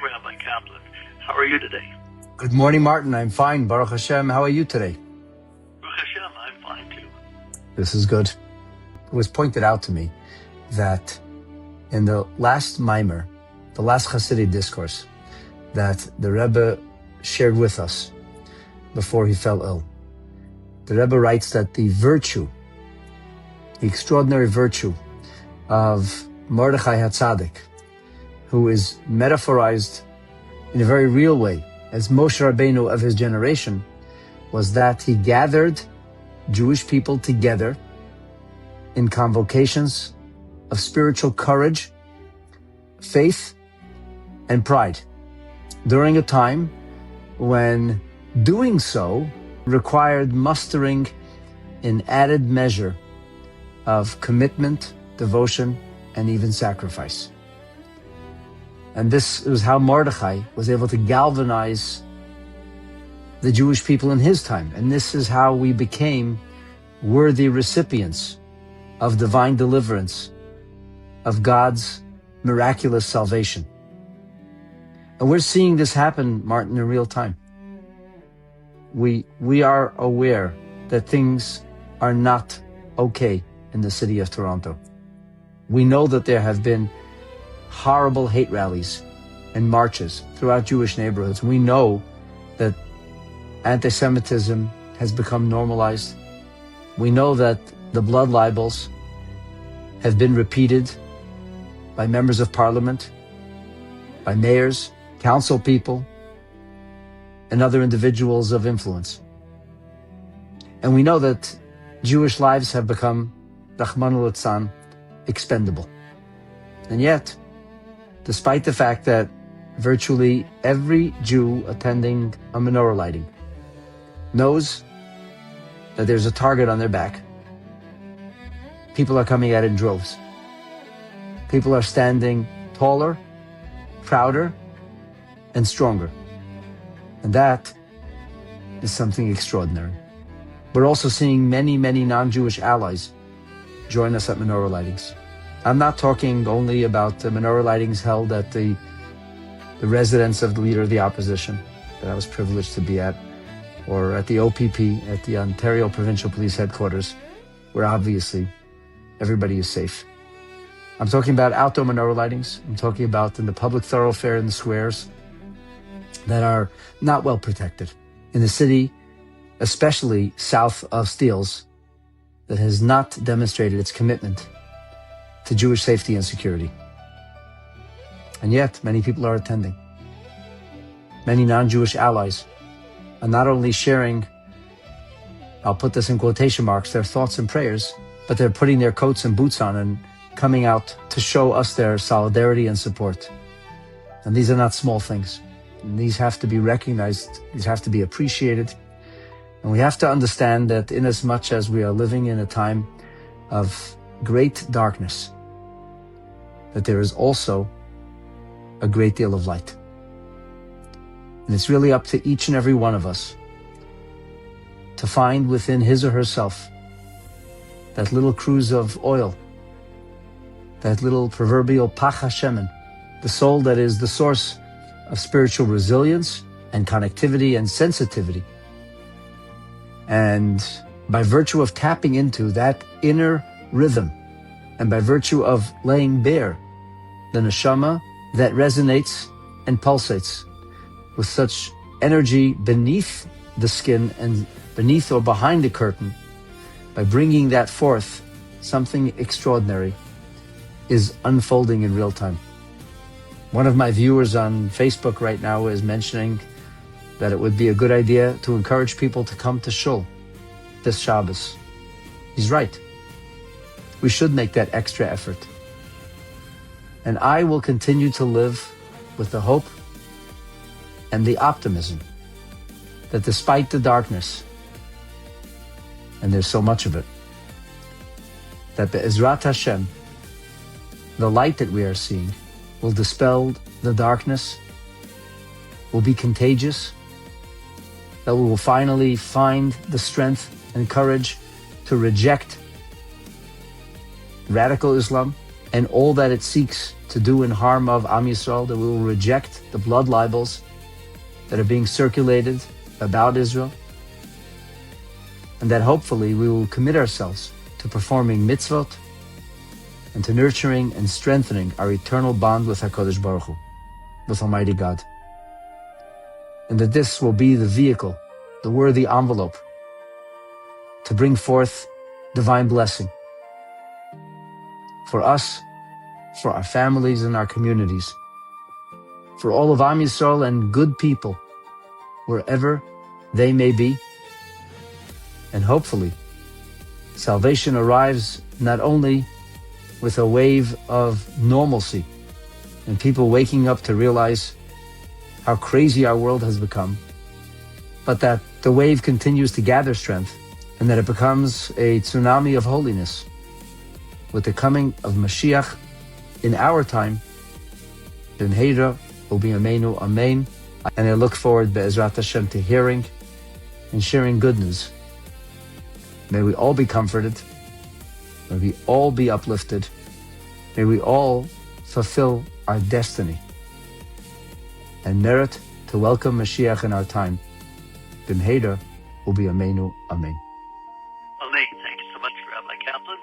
Rabbi Kaplan. How are you today? Good morning, Martin. I'm fine. Baruch Hashem. How are you today? Baruch Hashem, I'm fine too. This is good. It was pointed out to me that in the last Maimer, the last Hasidic discourse that the Rebbe shared with us before he fell ill, the Rebbe writes that the virtue, the extraordinary virtue of Mordechai HaTzadik, who is metaphorized in a very real way as Moshe Rabbeinu of his generation, was that he gathered Jewish people together in convocations of spiritual courage, faith, and pride during a time when doing so required mustering an added measure of commitment, devotion, and even sacrifice. And this was how Mordechai was able to galvanize the Jewish people in his time. And this is how we became worthy recipients of divine deliverance, of God's miraculous salvation. And we're seeing this happen, Martin, in real time. We are aware that things are not okay in the city of Toronto. We know that there have been horrible hate rallies and marches throughout Jewish neighborhoods. We know that anti-Semitism has become normalized. We know that the blood libels have been repeated by members of parliament, by mayors, council people, and other individuals of influence. And we know that Jewish lives have become, Rachmana litzlan, expendable. And yet, despite the fact that virtually every Jew attending a menorah lighting knows that there's a target on their back, people are coming out in droves. People are standing taller, prouder, and stronger. And that is something extraordinary. We're also seeing many, many non-Jewish allies join us at menorah lightings. I'm not talking only about the menorah lightings held at the residence of the leader of the opposition that I was privileged to be at, or at the OPP, at the Ontario Provincial Police Headquarters, where obviously everybody is safe. I'm talking about outdoor menorah lightings. I'm talking about in the public thoroughfare in the squares that are not well protected. In the city, especially south of Steeles, that has not demonstrated its commitment to Jewish safety and security. And yet, many people are attending. Many non-Jewish allies are not only sharing, I'll put this in quotation marks, their thoughts and prayers, but they're putting their coats and boots on and coming out to show us their solidarity and support. And these are not small things. And these have to be recognized. These have to be appreciated. And we have to understand that inasmuch as we are living in a time of great darkness, that there is also a great deal of light. And it's really up to each and every one of us to find within his or herself that little cruse of oil, that little proverbial pach hashemen, the soul that is the source of spiritual resilience and connectivity and sensitivity. And by virtue of tapping into that inner rhythm, and by virtue of laying bare the neshama that resonates and pulsates with such energy beneath the skin and beneath or behind the curtain, by bringing that forth, something extraordinary is unfolding in real time. One of my viewers on Facebook right now is mentioning that it would be a good idea to encourage people to come to Shul this Shabbos. He's right. We should make that extra effort. And I will continue to live with the hope and the optimism that despite the darkness, and there's so much of it, that Be'ezrat Hashem, the light that we are seeing, will dispel the darkness, will be contagious, that we will finally find the strength and courage to reject radical Islam, and all that it seeks to do in harm of Am Yisrael, that we will reject the blood libels that are being circulated about Israel, and that hopefully we will commit ourselves to performing mitzvot and to nurturing and strengthening our eternal bond with HaKadosh Baruch Hu, with Almighty God. And that this will be the vehicle, the worthy envelope, to bring forth divine blessing for us, for our families and our communities, for all of Am Yisrael and good people, wherever they may be. And hopefully, salvation arrives not only with a wave of normalcy and people waking up to realize how crazy our world has become, but that the wave continues to gather strength and that it becomes a tsunami of holiness with the coming of Mashiach in our time. B'mheira u'b'yameinu amen. And I look forward, Be'ezrat Hashem, to hearing and sharing good news. May we all be comforted. May we all be uplifted. May we all fulfill our destiny and merit to welcome Mashiach in our time. B'mheira u'b'yameinu amen. Amen. Thank you so much, Rabbi Kaplan.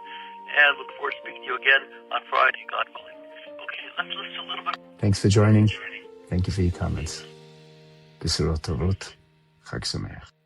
And look forward to speaking to you again on Friday, God willing. Okay, let's listen a little bit. Thanks for joining. Thank you for your comments. B'surot tovot. Chag Sameach.